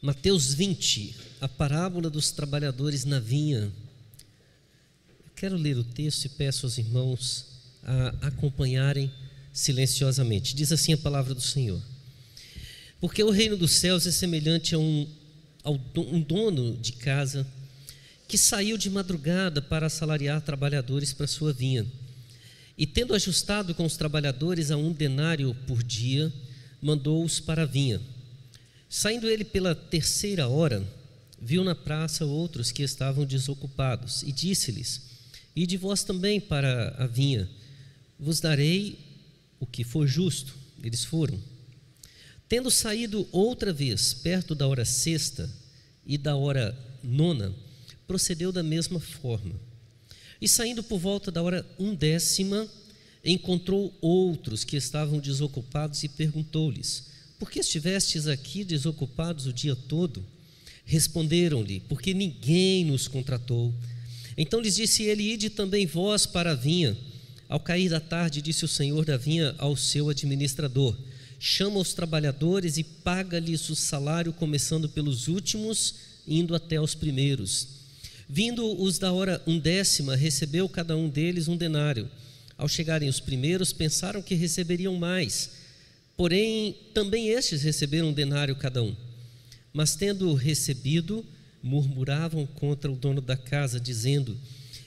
Mateus 20, a parábola dos trabalhadores na vinha. Quero ler o texto e peço aos irmãos a acompanharem silenciosamente. Diz assim a palavra do Senhor: porque o reino dos céus é semelhante a um dono de casa que saiu de madrugada para assalariar trabalhadores para sua vinha. E tendo ajustado com os trabalhadores a 1 denário por dia, mandou-os para a vinha. Saindo ele pela 3ª hora, viu na praça outros que estavam desocupados, e disse-lhes: ide vós também para a vinha, vos darei o que for justo. Eles foram. Tendo saído outra vez, perto da hora 6ª e da hora 9ª, procedeu da mesma forma. E saindo por volta da hora 1/10, encontrou outros que estavam desocupados e perguntou-lhes: por que estivestes aqui desocupados o dia todo? Responderam-lhe: porque ninguém nos contratou. Então lhes disse ele: ide também vós para a vinha. Ao cair da tarde, disse o senhor da vinha ao seu administrador: chama os trabalhadores e paga-lhes o salário, começando pelos últimos, indo até os primeiros. Vindo os da hora 1/10, recebeu cada um deles 1 denário. Ao chegarem os primeiros, pensaram que receberiam mais. Porém, também estes receberam 1 denário cada um. Mas tendo recebido, murmuravam contra o dono da casa, dizendo: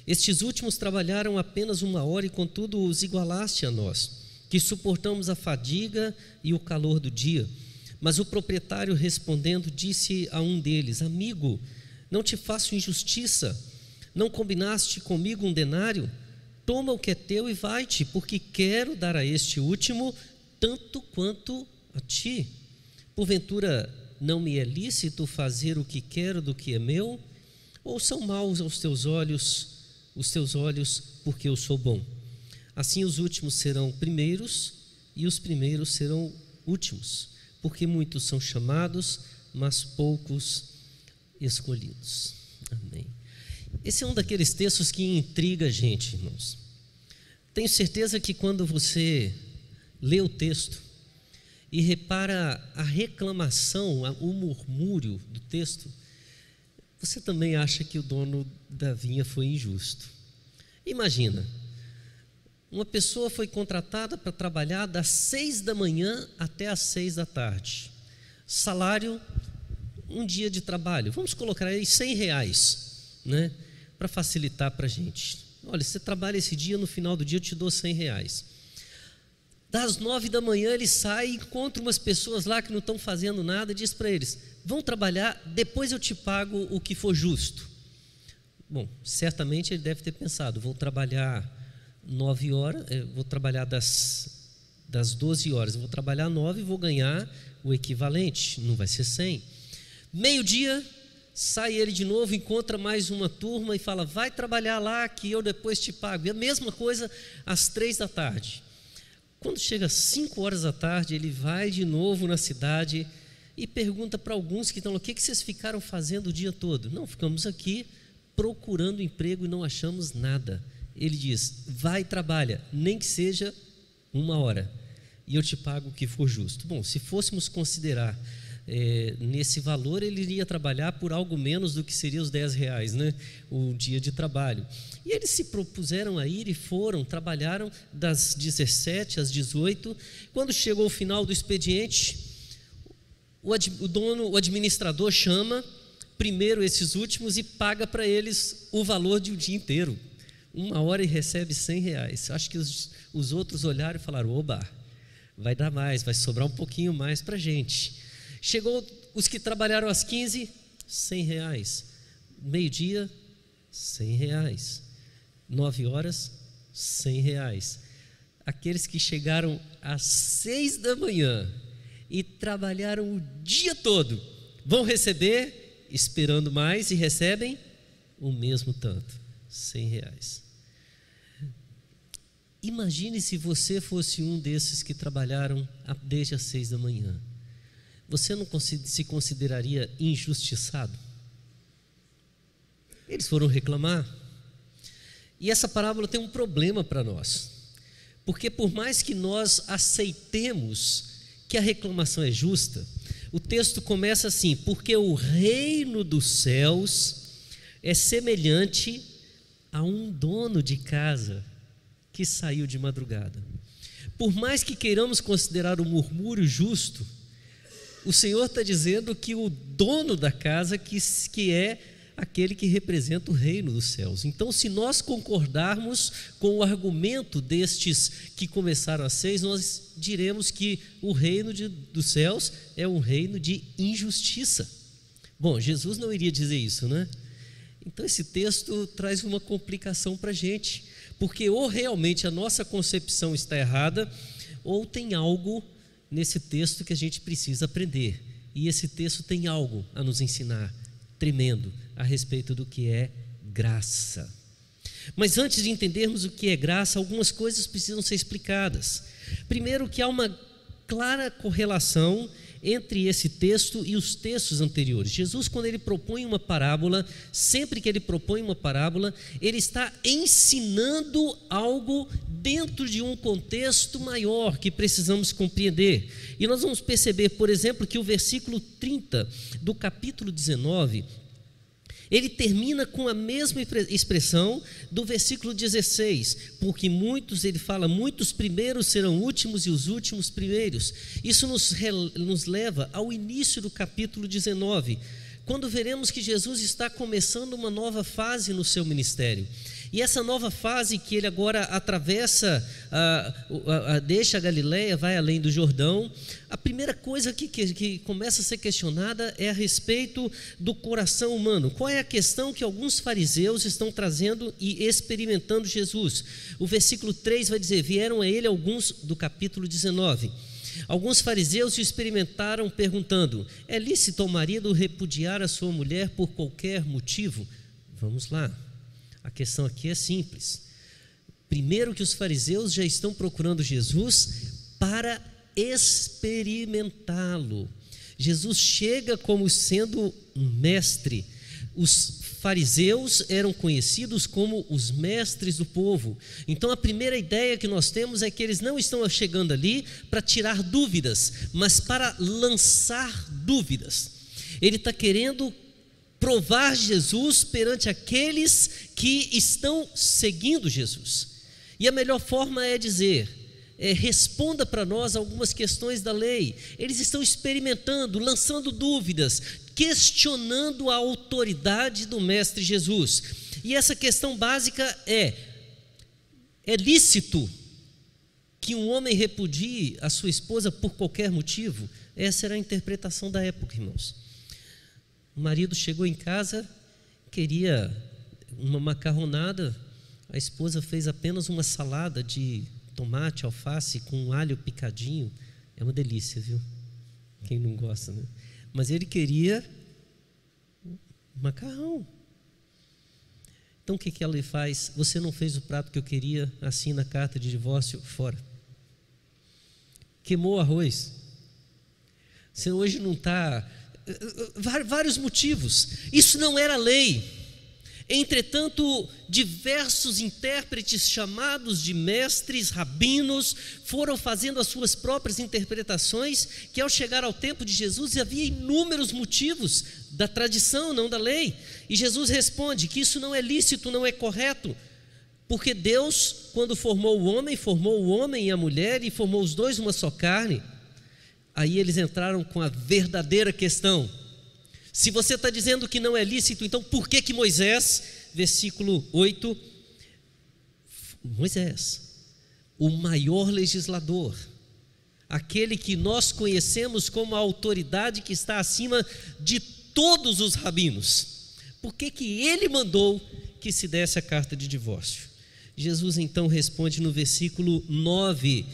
estes últimos trabalharam apenas 1 hora e contudo os igualaste a nós, que suportamos a fadiga e o calor do dia. Mas o proprietário, respondendo, disse a um deles: amigo, não te faço injustiça, não combinaste comigo 1 denário? Toma o que é teu e vai-te, porque quero dar a este último tanto quanto a ti. Porventura não me é lícito fazer o que quero do que é meu? Ou são maus os teus olhos, porque eu sou bom? Assim os últimos serão primeiros e os primeiros serão últimos, porque muitos são chamados, mas poucos escolhidos. Amém. Esse é um daqueles textos que intriga a gente, irmãos. Tenho certeza que quando você lê o texto e repara a reclamação, o murmúrio do texto, você também acha que o dono da vinha foi injusto. Imagina, uma pessoa foi contratada para trabalhar das 6 da manhã até as 6 da tarde. Salário, um dia de trabalho, vamos colocar aí R$100, né? Para facilitar para a gente. Olha, você trabalha esse dia, no final do dia eu te dou R$100. Das 9 da manhã ele sai, encontra umas pessoas lá que não estão fazendo nada e diz para eles: vão trabalhar, depois eu te pago o que for justo. Bom, certamente ele deve ter pensado: vou trabalhar 9 horas, vou trabalhar das 12 horas, eu vou trabalhar 9 e vou ganhar o equivalente, não vai ser 100. Meio-dia, sai ele de novo, encontra mais uma turma e fala: vai trabalhar lá que eu depois te pago. E a mesma coisa às 3 da tarde. Quando chega às 5 horas da tarde, ele vai de novo na cidade e pergunta para alguns que estão lá: o que vocês ficaram fazendo o dia todo? Não, ficamos aqui procurando emprego e não achamos nada. Ele diz: vai e trabalha, nem que seja 1 hora, e eu te pago o que for justo. Bom, se fôssemos considerar nesse valor, ele iria trabalhar por algo menos do que seria os R$10, né? O dia de trabalho. E eles se propuseram a ir e foram, trabalharam das 17 às 18. Quando chegou o final do expediente, o administrador chama primeiro esses últimos e paga para eles o valor de um dia inteiro. 1 hora e recebe R$100. Acho que os outros olharam e falaram: oba, vai dar mais, vai sobrar um pouquinho mais para a gente. Chegou os que trabalharam às 15, R$100. Meio-dia, R$100. 9 horas, R$100. Aqueles que chegaram às 6 da manhã e trabalharam o dia todo, vão receber, esperando mais, e recebem o mesmo tanto, R$100. Imagine se você fosse um desses que trabalharam desde as 6 da manhã. Você não se consideraria injustiçado? Eles foram reclamar. E essa parábola tem um problema para nós, porque por mais que nós aceitemos que a reclamação é justa, O texto começa assim: porque o reino dos céus é semelhante a um dono de casa que saiu de madrugada. Por mais que queiramos considerar o murmúrio justo, o Senhor está dizendo que o dono da casa que é aquele que representa o reino dos céus. Então, se nós concordarmos com o argumento destes que começaram às 6, nós diremos que o reino dos céus é um reino de injustiça. Bom, Jesus não iria dizer isso, né? Então esse texto traz uma complicação para a gente, porque ou realmente a nossa concepção está errada, ou tem algo nesse texto que a gente precisa aprender. E esse texto tem algo a nos ensinar tremendo a respeito do que é graça. Mas antes de entendermos o que é graça, algumas coisas precisam ser explicadas. Primeiro, que há uma clara correlação entre esse texto e os textos anteriores. Jesus, quando ele propõe uma parábola, sempre que ele propõe uma parábola, ele está ensinando algo dentro de um contexto maior que precisamos compreender. E nós vamos perceber, por exemplo, que o versículo 30 do capítulo 19, ele termina com a mesma expressão do versículo 16, porque ele fala, muitos primeiros serão últimos e os últimos primeiros. Isso nos leva ao início do capítulo 19, quando veremos que Jesus está começando uma nova fase no seu ministério. E essa nova fase que ele agora atravessa, deixa a Galileia, vai além do Jordão, a primeira coisa que começa a ser questionada é a respeito do coração humano. Qual é a questão que alguns fariseus estão trazendo e experimentando Jesus? O versículo 3 vai dizer, vieram a ele alguns, do capítulo 19, alguns fariseus o experimentaram perguntando, é lícito ao marido repudiar a sua mulher por qualquer motivo? Vamos lá. A questão aqui é simples. Primeiro, que os fariseus já estão procurando Jesus para experimentá-lo. Jesus chega como sendo um mestre. Os fariseus eram conhecidos como os mestres do povo. Então a primeira ideia que nós temos é que eles não estão chegando ali para tirar dúvidas, mas para lançar dúvidas. Ele está querendo provar Jesus perante aqueles que estão seguindo Jesus. E a melhor forma é dizer, responda para nós algumas questões da lei. Eles estão experimentando, lançando dúvidas, questionando a autoridade do Mestre Jesus. E essa questão básica é lícito que um homem repudie a sua esposa por qualquer motivo? Essa era a interpretação da época, irmãos. O marido chegou em casa, queria uma macarronada, a esposa fez apenas uma salada de tomate, alface com alho picadinho. É uma delícia, viu? Quem não gosta, né? Mas ele queria macarrão. Então o que ela faz? Você não fez o prato que eu queria, assina a carta de divórcio, fora. Queimou o arroz. Você hoje não está... Vários motivos. Isso não era lei. Entretanto, diversos intérpretes chamados de mestres, rabinos, foram fazendo as suas próprias interpretações, que ao chegar ao tempo de Jesus havia inúmeros motivos da tradição, não da lei. E Jesus responde que isso não é lícito, não é correto, porque Deus, quando formou o homem e a mulher, e formou os dois uma só carne. Aí eles entraram com a verdadeira questão. Se você está dizendo que não é lícito, então por que Moisés, versículo 8, Moisés, o maior legislador, aquele que nós conhecemos como a autoridade que está acima de todos os rabinos, por que ele mandou que se desse a carta de divórcio? Jesus então responde no versículo 9,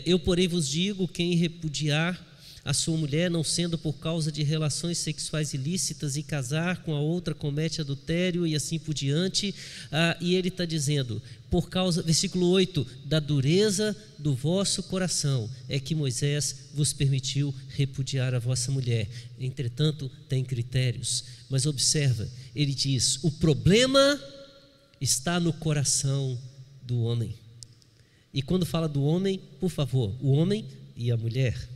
eu porém vos digo, quem repudiar a sua mulher, não sendo por causa de relações sexuais ilícitas, e casar com a outra, comete adultério, e assim por diante. E ele está dizendo, por causa, versículo 8, da dureza do vosso coração é que Moisés vos permitiu repudiar a vossa mulher. Entretanto, tem critérios. Mas observa, ele diz, o problema está no coração do homem. E quando fala do homem, por favor, o homem e a mulher.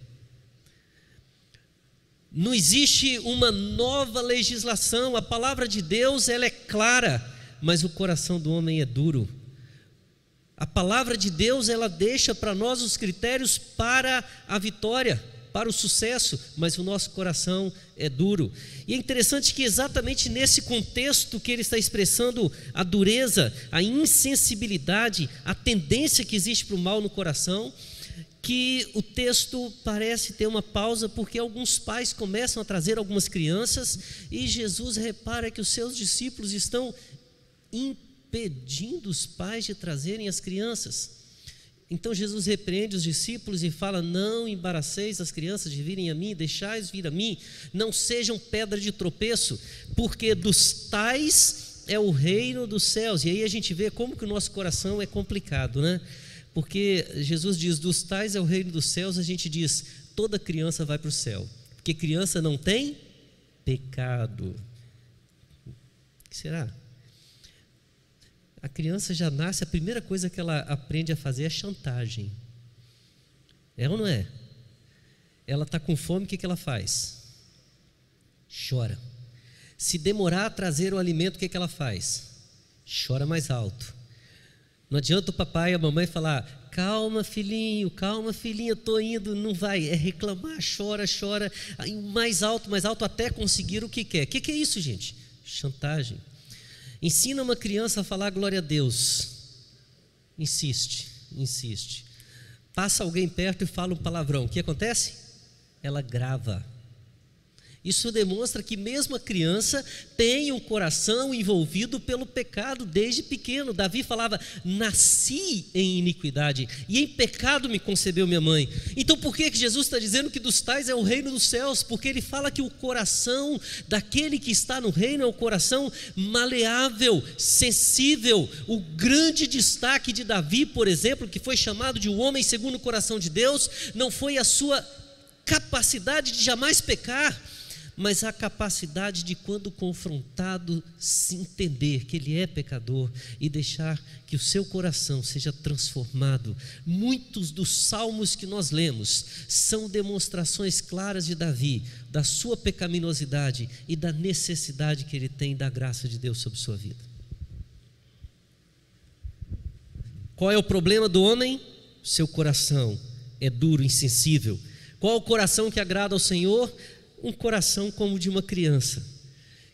Não existe uma nova legislação. A palavra de Deus, ela é clara, mas o coração do homem é duro. A palavra de Deus, ela deixa para nós os critérios para a vitória, para o sucesso, mas o nosso coração é duro. E é interessante que exatamente nesse contexto que ele está expressando a dureza, a insensibilidade, a tendência que existe para o mal no coração, que o texto parece ter uma pausa, porque alguns pais começam a trazer algumas crianças, e Jesus repara que os seus discípulos estão impedindo os pais de trazerem as crianças. Então Jesus repreende os discípulos e fala: não embaraceis as crianças de virem a mim, deixai-os vir a mim, não sejam pedra de tropeço, porque dos tais é o reino dos céus. E aí a gente vê como que o nosso coração é complicado, né? Porque Jesus diz: dos tais é o reino dos céus. A gente diz: toda criança vai para o céu, porque criança não tem pecado. O que será? A criança já nasce, a primeira coisa que ela aprende a fazer é chantagem. É ou não é? Ela está com fome, o que ela faz? Chora. Se demorar a trazer o alimento, o que ela faz? Chora mais alto. Não adianta o papai e a mamãe falar: calma filhinho, calma filhinha, estou indo. Não vai, é reclamar, chora, mais alto, até conseguir o que quer. O que é isso, gente? Chantagem. Ensina uma criança a falar glória a Deus, insiste. Passa alguém perto e fala um palavrão, o que acontece? Ela grava. Isso demonstra que mesmo a criança tem um coração envolvido pelo pecado desde pequeno. Davi falava: nasci em iniquidade, e em pecado me concebeu minha mãe. Então por que Jesus está dizendo que dos tais é o reino dos céus? Porque ele fala que o coração daquele que está no reino é o coração maleável, sensível. O grande destaque de Davi, por exemplo, que foi chamado de um homem segundo o coração de Deus, não foi a sua capacidade de jamais pecar, mas a capacidade de, quando confrontado, se entender que ele é pecador e deixar que o seu coração seja transformado. Muitos dos salmos que nós lemos são demonstrações claras de Davi, da sua pecaminosidade e da necessidade que ele tem da graça de Deus sobre sua vida. Qual é o problema do homem? Seu coração é duro, insensível. Qual é o coração que agrada ao Senhor? Um coração como de uma criança,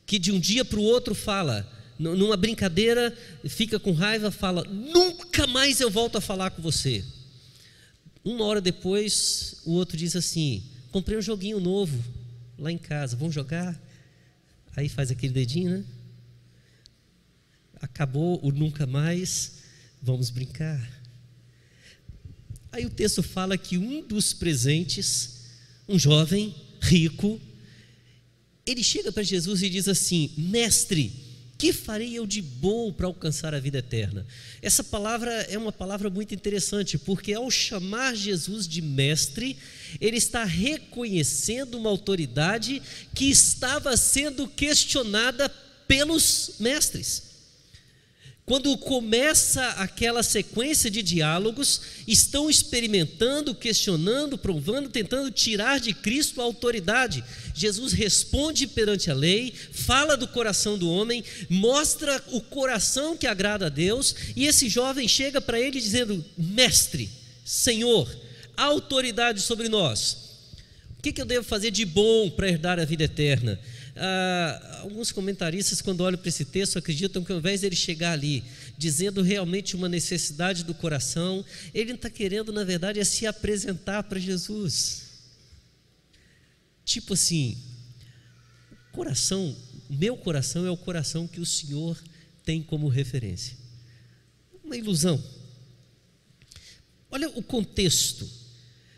que de um dia para o outro fala, numa brincadeira, fica com raiva, fala: nunca mais eu volto a falar com você. Uma hora depois, o outro diz assim: comprei um joguinho novo lá em casa, vamos jogar? Aí faz aquele dedinho, né? Acabou o nunca mais, vamos brincar. Aí o texto fala que um dos presentes, um jovem rico, ele chega para Jesus e diz assim: mestre, que farei eu de bom para alcançar a vida eterna? Essa palavra é uma palavra muito interessante, porque ao chamar Jesus de mestre, ele está reconhecendo uma autoridade que estava sendo questionada pelos mestres. Quando começa aquela sequência de diálogos, estão experimentando, questionando, provando, tentando tirar de Cristo a autoridade. Jesus responde perante a lei, fala do coração do homem, mostra o coração que agrada a Deus, e esse jovem chega para ele dizendo: mestre, Senhor, autoridade sobre nós. O que eu devo fazer de bom para herdar a vida eterna? Alguns comentaristas, quando olham para esse texto, acreditam que ao invés dele chegar ali dizendo realmente uma necessidade do coração, ele está querendo, na verdade, é se apresentar para Jesus. Tipo assim: meu coração é o coração que o Senhor tem como referência. Uma ilusão. Olha o contexto.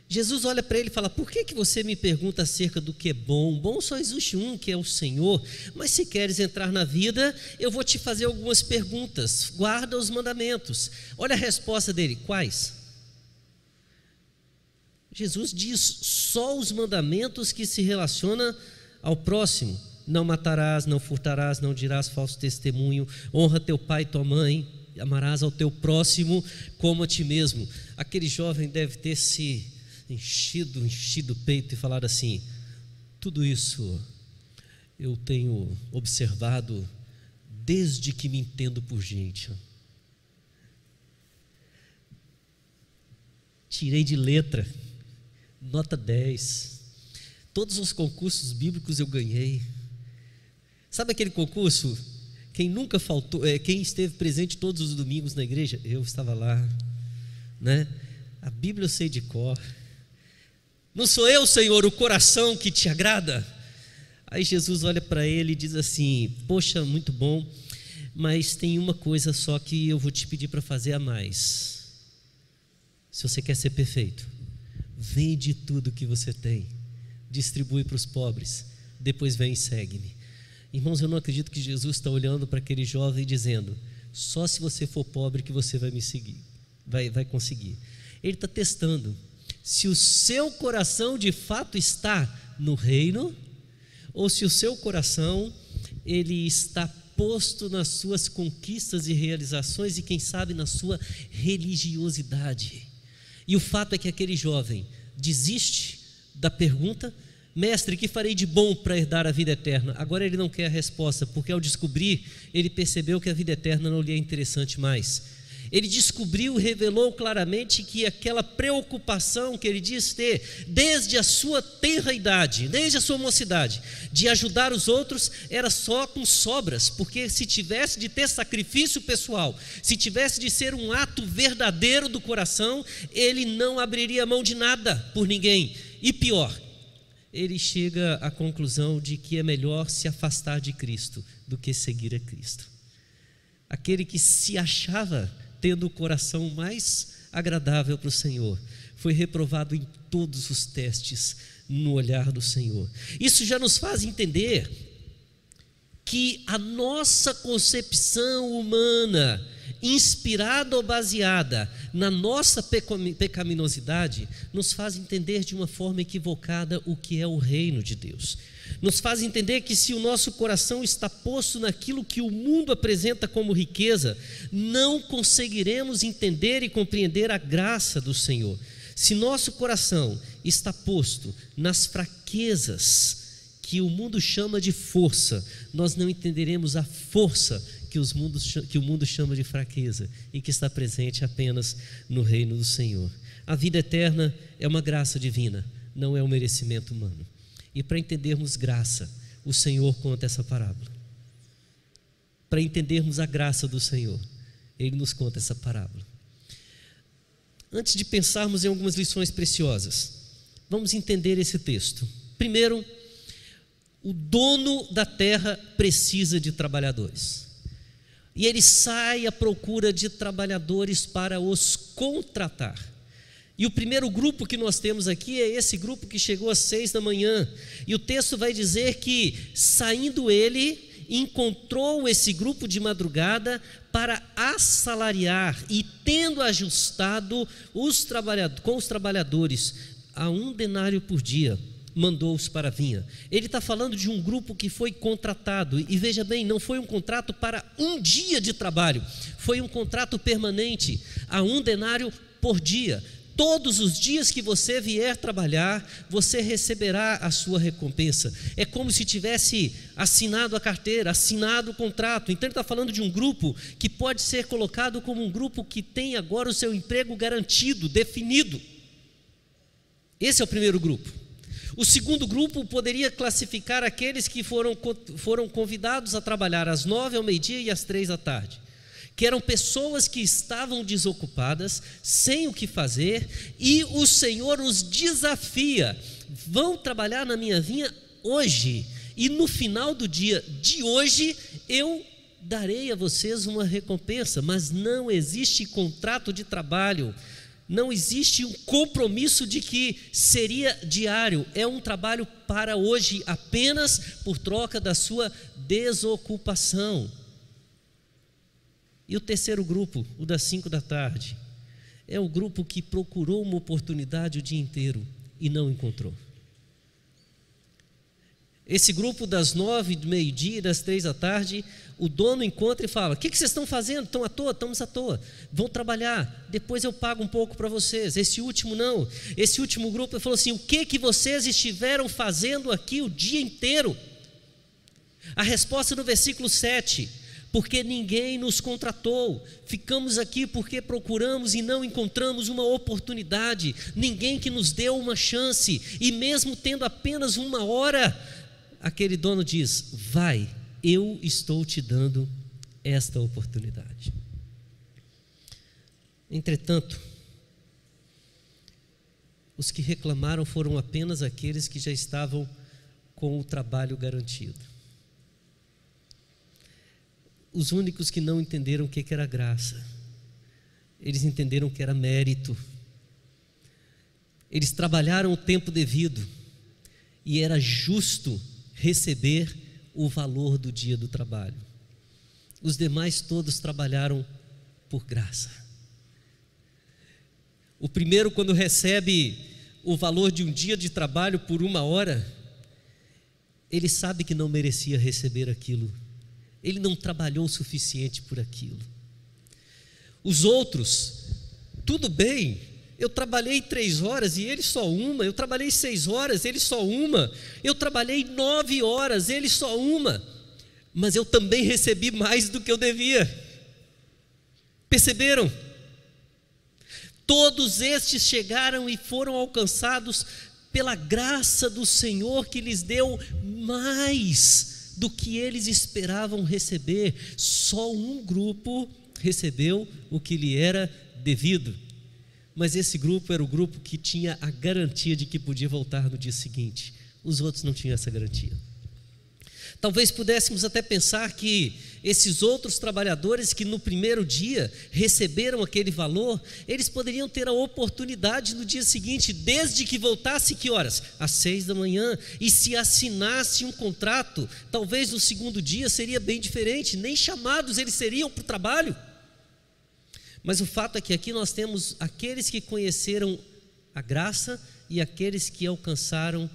Jesus olha para ele e fala: por que você me pergunta acerca do que é bom? Bom só existe um, que é o Senhor. Mas se queres entrar na vida, eu vou te fazer algumas perguntas. Guarda os mandamentos. Olha a resposta dele: quais? Jesus diz só os mandamentos que se relacionam ao próximo. Não matarás, não furtarás, não dirás falso testemunho, honra teu pai e tua mãe, amarás ao teu próximo como a ti mesmo. Aquele jovem deve ter se enchido o peito e falado assim: Tudo isso eu tenho observado desde que me entendo por gente. Tirei de letra, nota 10. Todos os concursos bíblicos eu ganhei. Sabe aquele concurso? Quem nunca faltou, quem esteve presente todos os domingos na igreja, eu estava lá, né? A Bíblia eu sei de cor. Não sou eu, Senhor, o coração que te agrada? Aí Jesus olha para ele e diz assim: poxa, muito bom, mas tem uma coisa só que eu vou te pedir para fazer a mais. Se você quer ser perfeito, vende tudo que você tem, distribui para os pobres, depois vem e segue-me. Irmãos, eu não acredito que Jesus está olhando para aquele jovem dizendo: só se você for pobre que você vai me seguir, vai conseguir. Ele está testando se o seu coração de fato está no reino, ou se o seu coração ele está posto nas suas conquistas e realizações e quem sabe na sua religiosidade. E o fato é que aquele jovem desiste da pergunta: mestre, que farei de bom para herdar a vida eterna? Agora ele não quer a resposta, porque ao descobrir, ele percebeu que a vida eterna não lhe é interessante mais. Ele descobriu, revelou claramente que aquela preocupação que ele diz ter desde a sua tenra idade, desde a sua mocidade, de ajudar os outros, era só com sobras, porque se tivesse de ter sacrifício pessoal, se tivesse de ser um ato verdadeiro do coração, ele não abriria mão de nada por ninguém. E pior, ele chega à conclusão de que é melhor se afastar de Cristo do que seguir a Cristo. Aquele que se achava tendo o coração mais agradável para o Senhor, foi reprovado em todos os testes no olhar do Senhor. Isso já nos faz entender que a nossa concepção humana, inspirada ou baseada na nossa pecaminosidade, nos faz entender de uma forma equivocada o que é o reino de Deus. Nos faz entender que se o nosso coração está posto naquilo que o mundo apresenta como riqueza, não conseguiremos entender e compreender a graça do Senhor. Se nosso coração está posto nas fraquezas que o mundo chama de força, nós não entenderemos a força que o mundo chama de fraqueza e que está presente apenas no reino do Senhor. A vida eterna é uma graça divina, não é um merecimento humano. E para entendermos graça, o Senhor conta essa parábola. Para entendermos a graça do Senhor, Ele nos conta essa parábola. Antes de pensarmos em algumas lições preciosas, vamos entender esse texto. Primeiro, o dono da terra precisa de trabalhadores. E ele sai à procura de trabalhadores para os contratar. E o primeiro grupo que nós temos aqui é esse grupo que chegou às 6 da manhã. E o texto vai dizer que, saindo ele, encontrou esse grupo de madrugada para assalariar e, tendo ajustado com os trabalhadores a 1 denário por dia, mandou-os para a vinha. Ele está falando de um grupo que foi contratado, e veja bem, não foi um contrato para um dia de trabalho, foi um contrato permanente, a 1 denário por dia. Todos os dias que você vier trabalhar, você receberá a sua recompensa. É como se tivesse assinado a carteira, assinado o contrato. Então ele está falando de um grupo que pode ser colocado como um grupo que tem agora o seu emprego garantido, definido. Esse é o primeiro grupo. O segundo grupo poderia classificar aqueles que foram convidados a trabalhar às 9 ao meio-dia e às 3 da tarde, que eram pessoas que estavam desocupadas, sem o que fazer, e o Senhor os desafia: vão trabalhar na minha vinha hoje, e no final do dia de hoje eu darei a vocês uma recompensa. Mas não existe contrato de trabalho, não existe um compromisso de que seria diário, é um trabalho para hoje, apenas por troca da sua desocupação. E o terceiro grupo, o das 5 da tarde, é o grupo que procurou uma oportunidade o dia inteiro e não encontrou. Esse grupo das 9, do meio-dia e das 3 da tarde, o dono encontra e fala: o que vocês estão fazendo? Estão à toa? Estamos à toa. Vão trabalhar, depois eu pago um pouco para vocês. Esse último não. Esse último grupo falou assim: o que vocês estiveram fazendo aqui o dia inteiro? A resposta no versículo 7: porque ninguém nos contratou, ficamos aqui porque procuramos e não encontramos uma oportunidade, ninguém que nos deu uma chance, e mesmo tendo apenas 1 hora, aquele dono diz: vai, eu estou te dando esta oportunidade. Entretanto, os que reclamaram foram apenas aqueles que já estavam com o trabalho garantido. Os únicos que não entenderam o que era graça, eles entenderam que era mérito. Eles trabalharam o tempo devido e era justo receber o valor do dia do trabalho. Os demais todos trabalharam por graça. O primeiro, quando recebe o valor de um dia de trabalho por 1 hora, ele sabe que não merecia receber aquilo. Ele não trabalhou o suficiente por aquilo. Os outros, tudo bem, eu trabalhei 3 horas e ele só 1, eu trabalhei 6 horas, ele só 1, eu trabalhei 9 horas, ele só 1, mas eu também recebi mais do que eu devia. Perceberam? Todos estes chegaram e foram alcançados pela graça do Senhor, que lhes deu mais do que eles esperavam receber. Só um grupo recebeu o que lhe era devido, mas esse grupo era o grupo que tinha a garantia de que podia voltar no dia seguinte. Os outros não tinham essa garantia. Talvez pudéssemos até pensar que esses outros trabalhadores que no primeiro dia receberam aquele valor, eles poderiam ter a oportunidade no dia seguinte, desde que voltasse, que horas? Às 6 da manhã, e se assinasse um contrato, talvez no segundo dia seria bem diferente, nem chamados eles seriam para o trabalho. Mas o fato é que aqui nós temos aqueles que conheceram a graça e aqueles que alcançaram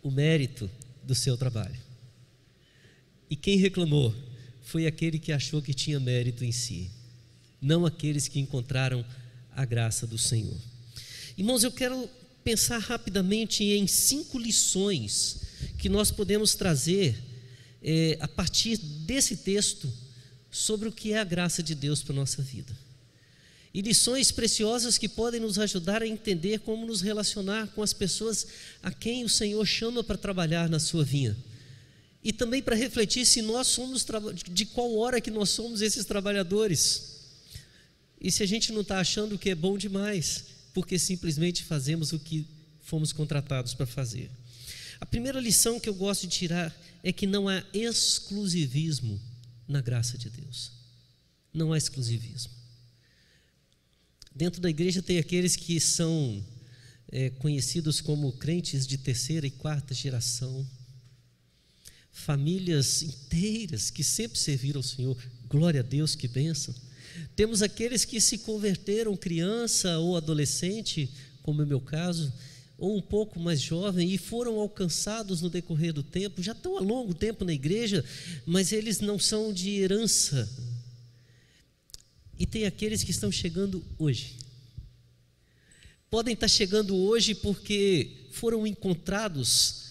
o mérito do seu trabalho. E quem reclamou foi aquele que achou que tinha mérito em si, não aqueles que encontraram a graça do Senhor. Irmãos, eu quero pensar rapidamente em 5 lições que nós podemos trazer a partir desse texto sobre o que é a graça de Deus para a nossa vida. E lições preciosas que podem nos ajudar a entender como nos relacionar com as pessoas a quem o Senhor chama para trabalhar na sua vinha. E também para refletir se nós somos, de qual hora que nós somos esses trabalhadores. E se a gente não está achando que é bom demais, porque simplesmente fazemos o que fomos contratados para fazer. A primeira lição que eu gosto de tirar é que não há exclusivismo na graça de Deus. Não há exclusivismo. Dentro da igreja tem aqueles que são conhecidos como crentes de 3ª e 4ª geração, famílias inteiras que sempre serviram ao Senhor. Glória a Deus, que bênção. Temos aqueles que se converteram criança ou adolescente, como é o meu caso, ou um pouco mais jovem, e foram alcançados no decorrer do tempo, já estão há longo tempo na igreja, mas eles não são de herança. E tem aqueles que estão chegando hoje. Podem estar chegando hoje porque foram encontrados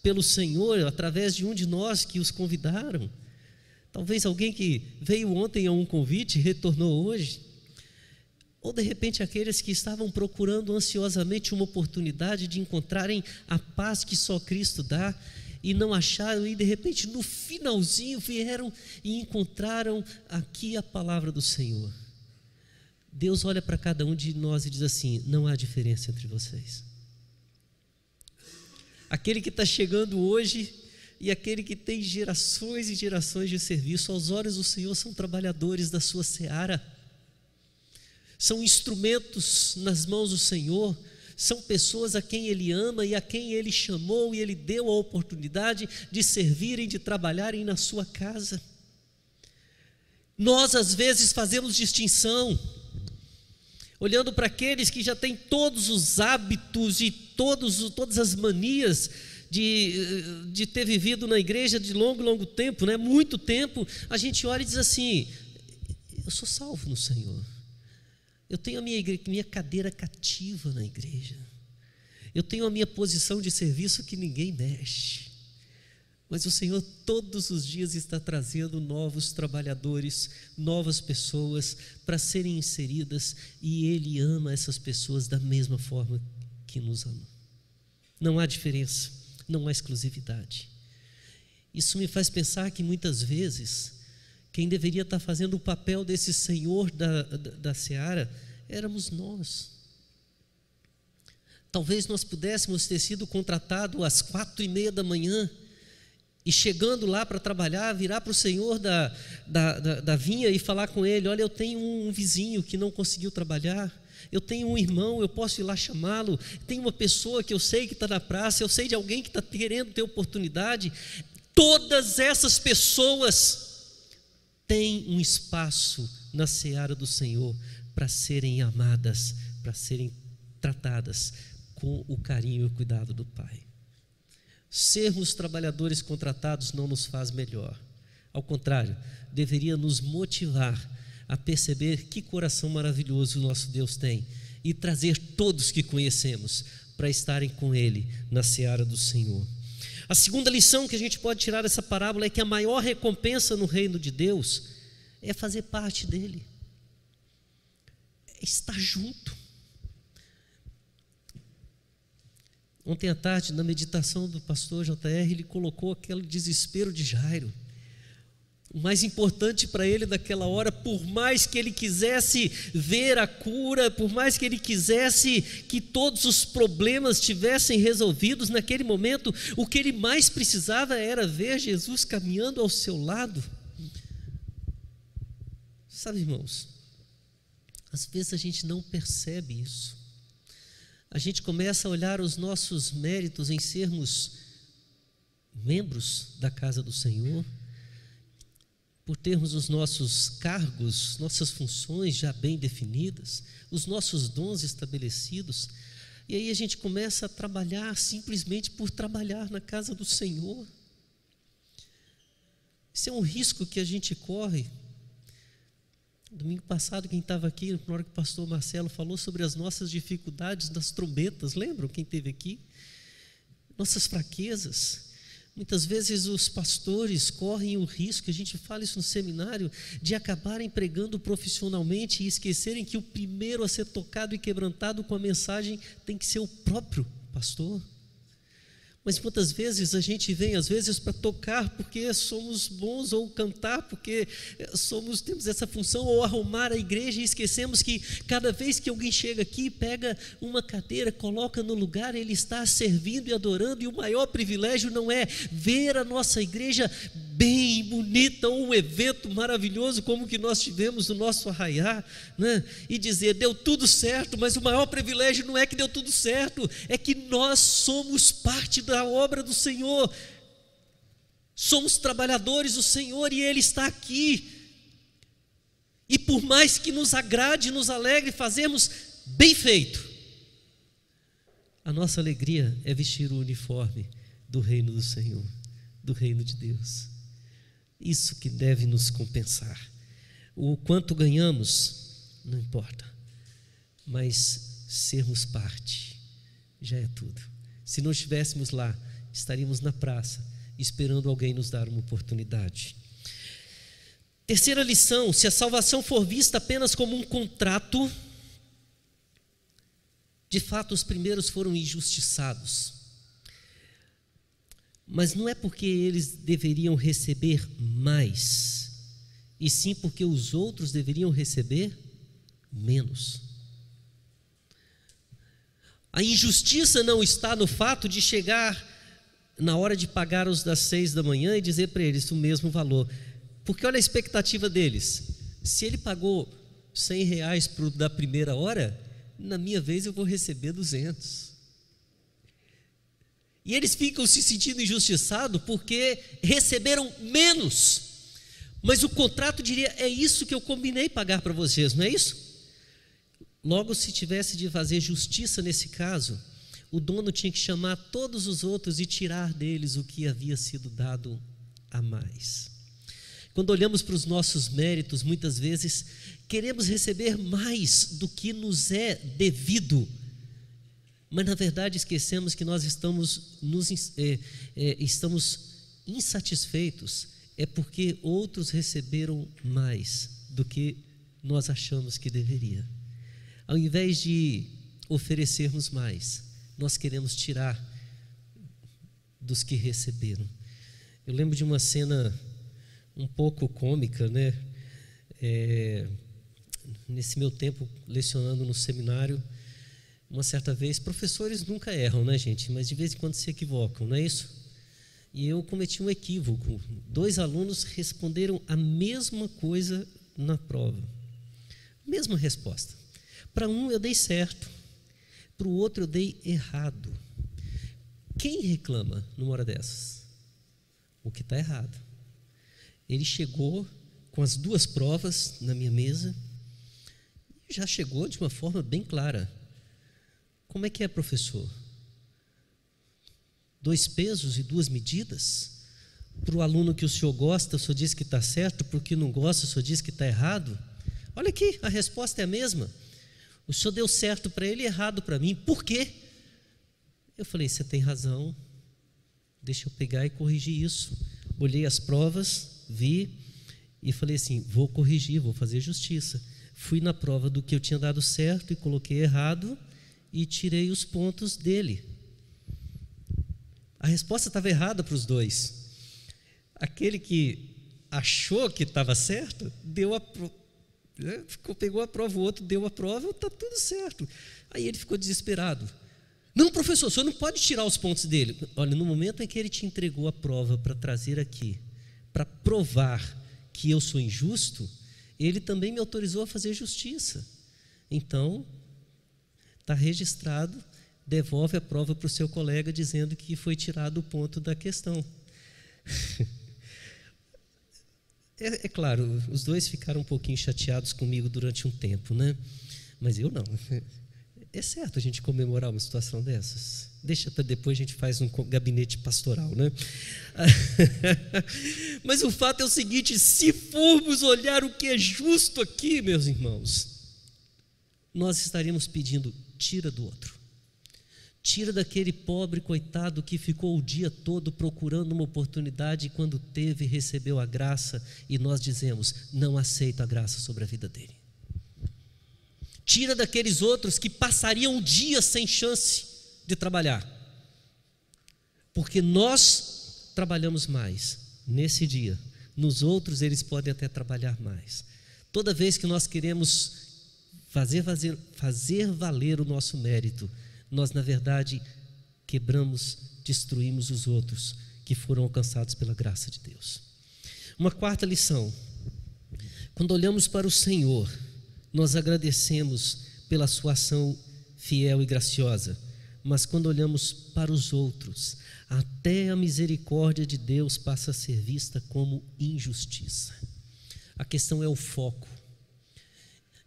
pelo Senhor, através de um de nós que os convidaram. Talvez alguém que veio ontem a um convite e retornou hoje. Ou de repente aqueles que estavam procurando ansiosamente uma oportunidade de encontrarem a paz que só Cristo dá e não acharam, e de repente no finalzinho vieram e encontraram aqui a palavra do Senhor. Deus olha para cada um de nós e diz assim: não há diferença entre vocês. Aquele que está chegando hoje e aquele que tem gerações e gerações de serviço, aos olhos do Senhor são trabalhadores da sua seara, são instrumentos nas mãos do Senhor, são pessoas a quem Ele ama e a quem Ele chamou e Ele deu a oportunidade de servirem, de trabalharem na sua casa. Nós às vezes fazemos distinção, olhando para aqueles que já têm todos os hábitos e todas as manias de ter vivido na igreja de longo tempo, né? Muito tempo, a gente olha e diz assim: eu sou salvo no Senhor, eu tenho a minha cadeira cativa na igreja, eu tenho a minha posição de serviço que ninguém mexe. Mas o Senhor todos os dias está trazendo novos trabalhadores, novas pessoas para serem inseridas, e Ele ama essas pessoas da mesma forma que nos ama. Não há diferença, não há exclusividade. Isso me faz pensar que muitas vezes quem deveria estar fazendo o papel desse Senhor da seara éramos nós. Talvez nós pudéssemos ter sido contratados às 4:30 da manhã, e chegando lá para trabalhar, virar para o senhor da vinha e falar com ele: olha, eu tenho um vizinho que não conseguiu trabalhar, eu tenho um irmão, eu posso ir lá chamá-lo, tem uma pessoa que eu sei que está na praça, eu sei de alguém que está querendo ter oportunidade. Todas essas pessoas têm um espaço na seara do Senhor para serem amadas, para serem tratadas com o carinho e o cuidado do Pai. Sermos trabalhadores contratados não nos faz melhor. Ao contrário, deveria nos motivar a perceber que coração maravilhoso o nosso Deus tem e trazer todos que conhecemos para estarem com Ele na seara do Senhor. A segunda lição que a gente pode tirar dessa parábola é que a maior recompensa no reino de Deus é fazer parte dele, é estar junto. Ontem à tarde, na meditação do pastor JR, ele colocou aquele desespero de Jairo. O mais importante para ele naquela hora, por mais que ele quisesse ver a cura, por mais que ele quisesse que todos os problemas tivessem resolvidos naquele momento, o que ele mais precisava era ver Jesus caminhando ao seu lado. Sabe, irmãos, às vezes a gente não percebe isso. A gente começa a olhar os nossos méritos em sermos membros da casa do Senhor, por termos os nossos cargos, nossas funções já bem definidas, os nossos dons estabelecidos, e aí a gente começa a trabalhar simplesmente por trabalhar na casa do Senhor. Isso é um risco que a gente corre. Domingo passado, quem estava aqui, na hora que o pastor Marcelo falou sobre as nossas dificuldades das trombetas, lembram quem esteve aqui? Nossas fraquezas. Muitas vezes os pastores correm o risco, a gente fala isso no seminário, de acabarem pregando profissionalmente e esquecerem que o primeiro a ser tocado e quebrantado com a mensagem tem que ser o próprio pastor. Mas quantas vezes a gente vem, às vezes, para tocar porque somos bons, ou cantar porque temos essa função, ou arrumar a igreja, e esquecemos que cada vez que alguém chega aqui, pega uma cadeira, coloca no lugar, ele está servindo e adorando, e o maior privilégio não é ver a nossa igreja bem bonita, ou um evento maravilhoso como o que nós tivemos no nosso arraiá, né? E dizer, deu tudo certo, mas o maior privilégio não é que deu tudo certo, é que nós somos parte da obra do Senhor, somos trabalhadores do Senhor, e Ele está aqui, e por mais que nos agrade, nos alegre, fazermos bem feito, a nossa alegria é vestir o uniforme do reino do Senhor, do reino de Deus. Isso que deve nos compensar. O quanto ganhamos não importa, mas sermos parte já é tudo. Se não estivéssemos lá, estaríamos na praça esperando alguém nos dar uma oportunidade. Terceira lição: se a salvação for vista apenas como um contrato, de fato os primeiros foram injustiçados. Mas não é porque eles deveriam receber mais, e sim porque os outros deveriam receber menos. A injustiça não está no fato de chegar na hora de pagar os das 6 da manhã e dizer para eles o mesmo valor, porque olha a expectativa deles: se ele pagou R$100 da primeira hora, na minha vez eu vou receber 200. E eles ficam se sentindo injustiçados porque receberam menos. Mas o contrato diria: é isso que eu combinei pagar para vocês, não é isso? Logo, se tivesse de fazer justiça nesse caso, o dono tinha que chamar todos os outros e tirar deles o que havia sido dado a mais. Quando olhamos para os nossos méritos, muitas vezes queremos receber mais do que nos é devido, mas na verdade esquecemos que nós estamos insatisfeitos, é porque outros receberam mais do que nós achamos que deveria. Ao invés de oferecermos mais, nós queremos tirar dos que receberam. Eu lembro de uma cena um pouco cômica, né? Nesse meu tempo lecionando no seminário, uma certa vez, professores nunca erram, né, gente? Mas de vez em quando se equivocam, não é isso? E eu cometi um equívoco. 2 alunos responderam a mesma coisa na prova, mesma resposta. Para um eu dei certo, para o outro eu dei errado. Quem reclama numa hora dessas? O que está errado. Ele chegou com as 2 provas na minha mesa, e já chegou de uma forma bem clara. Como é que é, professor? 2 pesos e 2 medidas? Para o aluno que o senhor gosta, o senhor diz que está certo, para o que não gosta, o senhor diz que está errado? Olha aqui, a resposta é a mesma. O senhor deu certo para ele e errado para mim. Por quê? Eu falei, você tem razão, deixa eu pegar e corrigir isso. Olhei as provas, vi e falei assim, vou corrigir, vou fazer justiça. Fui na prova do que eu tinha dado certo e coloquei errado e tirei os pontos dele. A resposta estava errada para os 2. Aquele que achou que estava certo, pegou a prova, o outro deu a prova, está tudo certo. Aí ele ficou desesperado. Não, professor, o senhor não pode tirar os pontos dele. Olha, no momento em que ele te entregou a prova para trazer aqui, para provar que eu sou injusto, ele também me autorizou a fazer justiça. Então, está registrado, devolve a prova para o seu colega dizendo que foi tirado o ponto da questão. É claro, os 2 ficaram um pouquinho chateados comigo durante um tempo, né? Mas eu não. É certo a gente comemorar uma situação dessas? Deixa para depois, a gente faz um gabinete pastoral, né? Mas o fato é o seguinte, se formos olhar o que é justo aqui, meus irmãos, nós estaríamos pedindo, tira do outro. Tira daquele pobre coitado que ficou o dia todo procurando uma oportunidade e quando teve, recebeu a graça e nós dizemos, não aceito a graça sobre a vida dele. Tira daqueles outros que passariam um dia sem chance de trabalhar. Porque nós trabalhamos mais nesse dia. Nos outros eles podem até trabalhar mais. Toda vez que nós queremos fazer valer o nosso mérito, nós, na verdade, quebramos, destruímos os outros que foram alcançados pela graça de Deus. Uma 4ª lição. Quando olhamos para o Senhor, nós agradecemos pela sua ação fiel e graciosa, mas quando olhamos para os outros, até a misericórdia de Deus passa a ser vista como injustiça. A questão é o foco.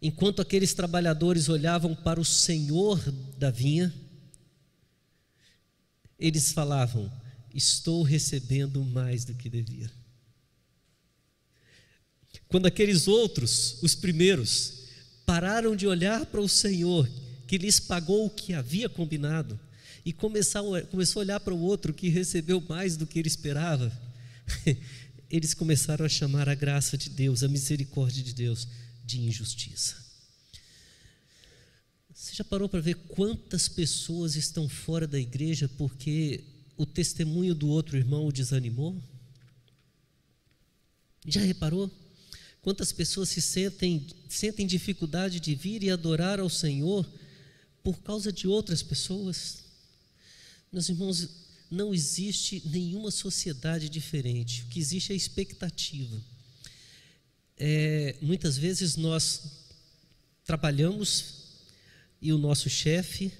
Enquanto aqueles trabalhadores olhavam para o Senhor da vinha, eles falavam, estou recebendo mais do que devia. Quando aqueles outros, os primeiros, pararam de olhar para o Senhor, que lhes pagou o que havia combinado, e começou a olhar para o outro que recebeu mais do que ele esperava, eles começaram a chamar a graça de Deus, a misericórdia de Deus, de injustiça. Você já parou para ver quantas pessoas estão fora da igreja porque o testemunho do outro irmão o desanimou? Já reparou? Quantas pessoas sentem dificuldade de vir e adorar ao Senhor por causa de outras pessoas? Meus irmãos, não existe nenhuma sociedade diferente. O que existe é expectativa. Muitas vezes nós trabalhamos e o nosso chefe,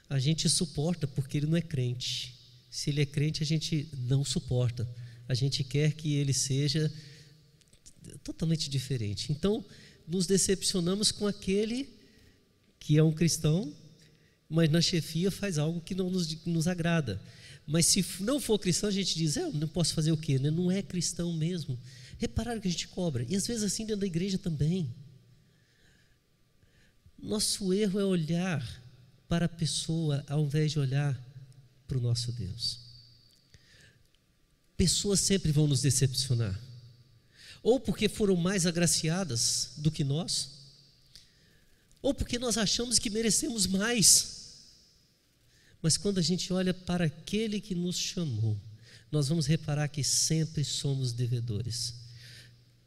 a gente suporta porque ele não é crente. Se ele é crente, a gente não suporta. A gente quer que ele seja totalmente diferente. Então, nos decepcionamos com aquele que é um cristão mas na chefia faz algo que não nos agrada. Mas se não for cristão, a gente diz, eu não posso fazer o quê? Não é cristão mesmo. Repararam que a gente cobra, e às vezes assim dentro da igreja também. Nosso erro é olhar para a pessoa ao invés de olhar para o nosso Deus. Pessoas sempre vão nos decepcionar, ou porque foram mais agraciadas do que nós, ou porque nós achamos que merecemos mais. Mas quando a gente olha para aquele que nos chamou, nós vamos reparar que sempre somos devedores.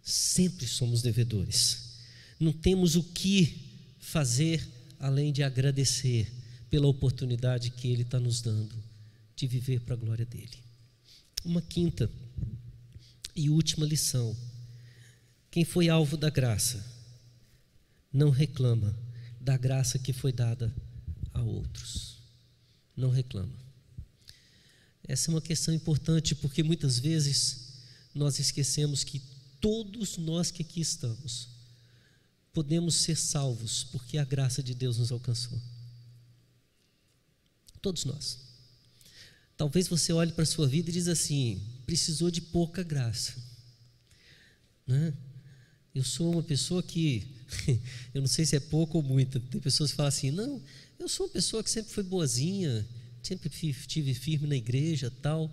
Sempre somos devedores. Não temos o que fazer além de agradecer pela oportunidade que Ele está nos dando de viver para a glória dEle. Uma quinta e última lição: quem foi alvo da graça não reclama da graça que foi dada a outros. Não reclama. Essa é uma questão importante, porque muitas vezes nós esquecemos que todos nós que aqui estamos podemos ser salvos porque a graça de Deus nos alcançou. Todos nós. Talvez você olhe para a sua vida e diz assim: precisou de pouca graça, né? Eu sou uma pessoa que eu não sei se é pouco ou muita. Tem pessoas que falam assim: não, eu sou uma pessoa que sempre foi boazinha, sempre estive firme na igreja, tal.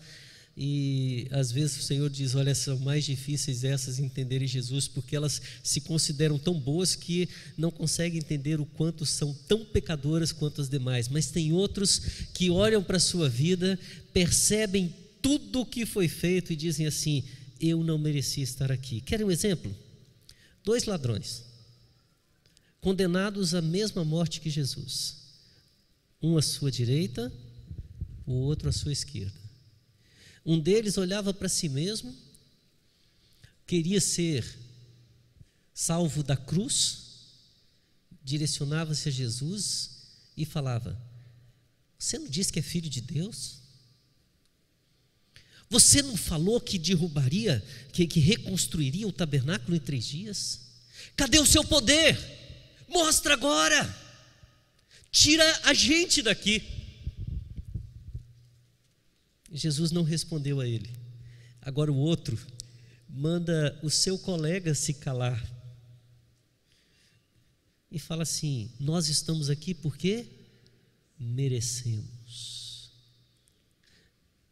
E às vezes o Senhor diz: olha, são mais difíceis essas entenderem Jesus, porque elas se consideram tão boas que não conseguem entender o quanto são tão pecadoras quanto as demais. Mas tem outros que olham para a sua vida, percebem tudo o que foi feito e dizem assim: eu não merecia estar aqui. Querem um exemplo? 2 ladrões, condenados à mesma morte que Jesus, um à sua direita, o outro à sua esquerda. Um deles olhava para si mesmo, queria ser salvo da cruz, direcionava-se a Jesus e falava: você não disse que é filho de Deus? Você não falou que derrubaria, que reconstruiria o tabernáculo em 3 dias? Cadê o seu poder? Mostra agora, tira a gente daqui. Jesus não respondeu a ele. Agora o outro manda o seu colega se calar e fala assim: nós estamos aqui porque merecemos.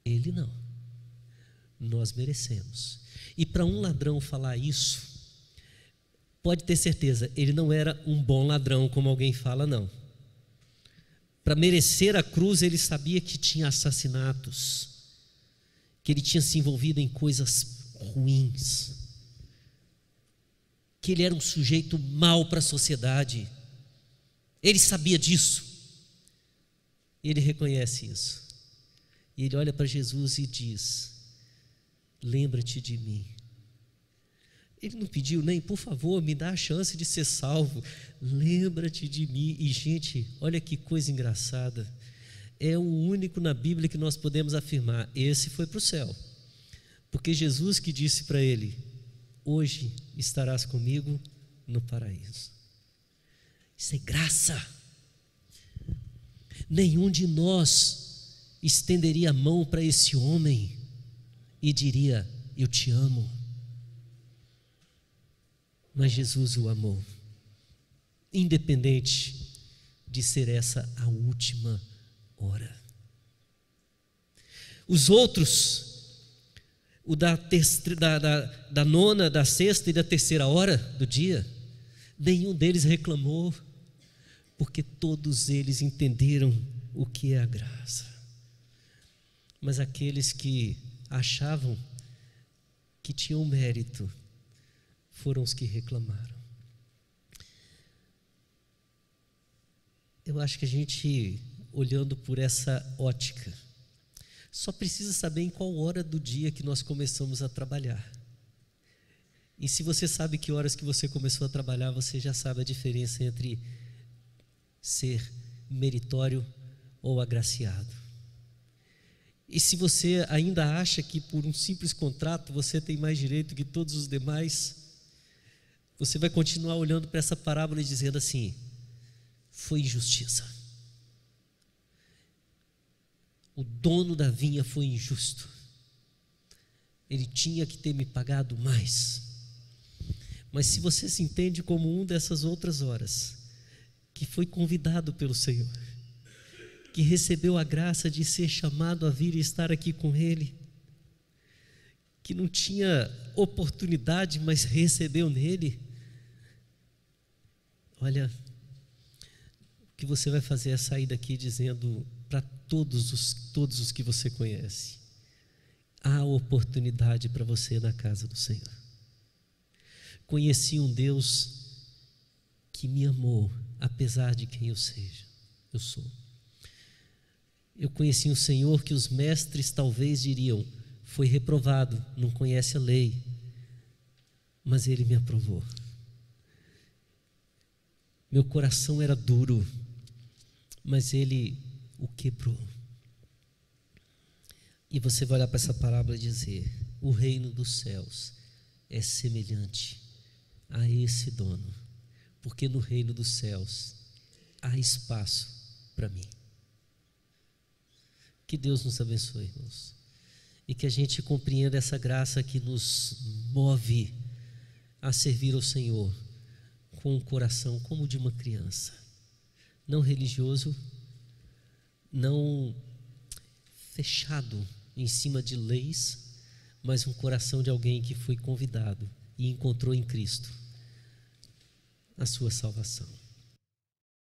Ele não, nós merecemos. E para um ladrão falar isso, pode ter certeza, ele não era um bom ladrão, como alguém fala, não. Para merecer a cruz, ele sabia que tinha assassinatos, que ele tinha se envolvido em coisas ruins, que ele era um sujeito mau para a sociedade. Ele sabia disso. Ele reconhece isso. E ele olha para Jesus e diz: lembra-te de mim. Ele não pediu nem, por favor, me dá a chance de ser salvo. Lembra-te de mim. E gente, olha que coisa engraçada. É o único na Bíblia que nós podemos afirmar: esse foi para o céu. Porque Jesus que disse para ele: hoje estarás comigo no paraíso. Isso é graça. Nenhum de nós estenderia a mão para esse homem e diria: eu te amo. Mas Jesus o amou, independente de ser essa a última hora. Os outros, o da 9ª, da 6ª e da 3ª hora do dia, nenhum deles reclamou, porque todos eles entenderam o que é a graça. Mas aqueles que achavam que tinham mérito foram os que reclamaram. Eu acho que a gente, olhando por essa ótica, só precisa saber em qual hora do dia que nós começamos a trabalhar. E se você sabe que horas que você começou a trabalhar, você já sabe a diferença entre ser meritório ou agraciado. E se você ainda acha que por um simples contrato você tem mais direito que todos os demais, você vai continuar olhando para essa parábola e dizendo assim: foi injustiça. o dono da vinha foi injusto. Ele tinha que ter me pagado mais. Mas se você se entende como um dessas outras horas, que foi convidado pelo Senhor, que recebeu a graça de ser chamado a vir e estar aqui com Ele, que não tinha oportunidade, mas recebeu nele, olha, o que você vai fazer é sair daqui dizendo para todos os que você conhece: há oportunidade para você na casa do Senhor. Conheci um Deus que me amou, apesar de quem eu sou. Eu conheci um Senhor que os mestres talvez diriam: foi reprovado, não conhece a lei, mas Ele me aprovou. Meu coração era duro, mas Ele o quebrou. E você vai olhar para essa parábola e dizer: o reino dos céus é semelhante a esse dono, porque no reino dos céus há espaço para mim. Que Deus nos abençoe, irmãos, e que a gente compreenda essa graça que nos move a servir ao Senhor com um coração como o de uma criança, não religioso, não fechado em cima de leis, mas um coração de alguém que foi convidado e encontrou em Cristo a sua salvação.